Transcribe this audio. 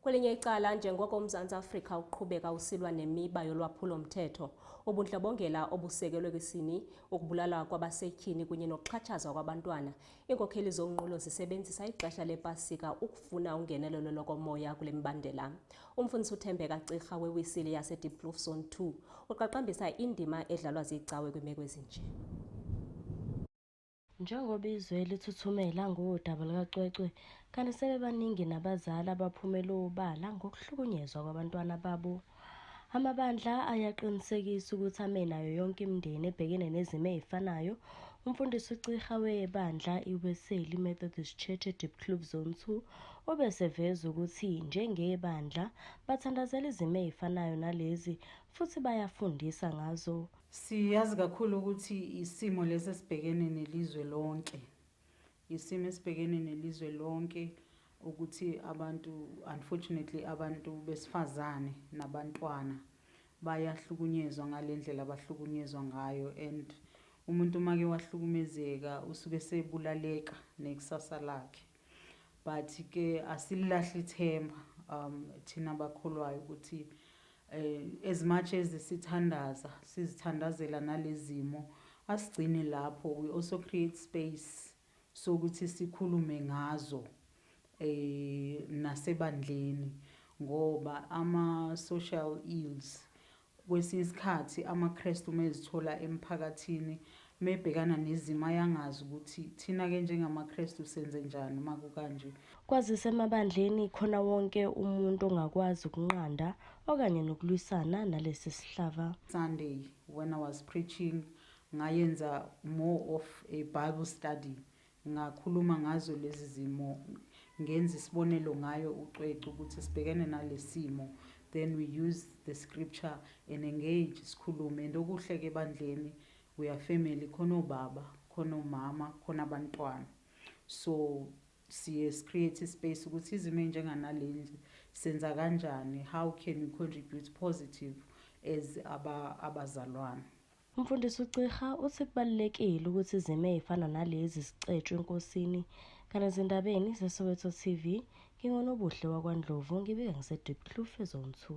Kwelinye icala njengoko uMzantsi Afrika uqhubeka usilwa nemiba yolwaphulo-mthetho, ubundlobongela obusekelwe kwisini, ukubulala kwabasetyhini kunye nokuxhatshazwa kwabantwana, iinkokheli zonqulo zisebenzisa ixesha lepasika ukufuna ungenelelo lokomoya kule mibandela. Umfundisi uThembeka Cirha wewisili yaseDiepkloof Zone 2 uqaqambisa indima edlalwa ziicawe kwiimeko ezinje. Njengoba izwe lithuthumela ngodaba lukacwecwe, kanti sebebaningi nabazali abaphumela obala ngokuhlukunyezwa kwabantwana babo. Amabandla ayaqinisekisa ukuthi ame nayo yonke imindeni ebhekene nezimo ezifanayo. Umfundisi uCirha webandla iWeseli Methodist Church eDiepkloof Zone 2 ubeseveza ukuthi njengebandla bathandazela izimo ezifanayo nalezi futhi bayafundisa ngazo. Siyazi kakhulu ukuthi isimo lesi sibhekene nelizwe lonke. Isimo esibhekene nelizwe lonke ukuthi abantu, unfortunately, abantu besifazane nabantwana bayahlukunyezwa ngalendlela abahlukunyezwa ngayo, and umuntu make wahlukumezeka usuke sebulaleka nekusasa lakhe. But ke asilahli ithemba thina bakholwayo ukuthi as much as sizithandazela nalezimo, asigcine lapho. We also create space so ukuthi sikhulume ngazo nasebandleni, ngoba ama-social ills kwesinye isikhathi amaKrestu mezithola emphakathini mebhekana nezimo ayangazi ukuthi thina-ke njengamaKrestu senze njani uma kukanje. Kwazise emabandleni khona wonke umuntu ongakwazi ukunqanda okanye nokulwisana nalesi sihlava. Sunday when I was preaching ngayenza more of a Bible study, ngakhuluma ngazo lezi zimo, ngenza isibonelo ngayo ucwecwe ukuthi sibhekene nalesimo, then we use the scripture and engage sikhulume. And okuhle ke ebandleni we are family, khona obaba, khona umama, khona abantwana. So siye create space ukuthi izimo enjenganalezi senza kanjani, how can we contribute positive as abazalwane. Umfundisi uCirha uthi kubalulekile ukuthi izimo ezifana nalezi zicetshwe enkosini. Kanti ezindabeni zeSoweto TV, ngingonobuhle wakwaNdlovu, ngibika ngiseDiepkloof Zone 2.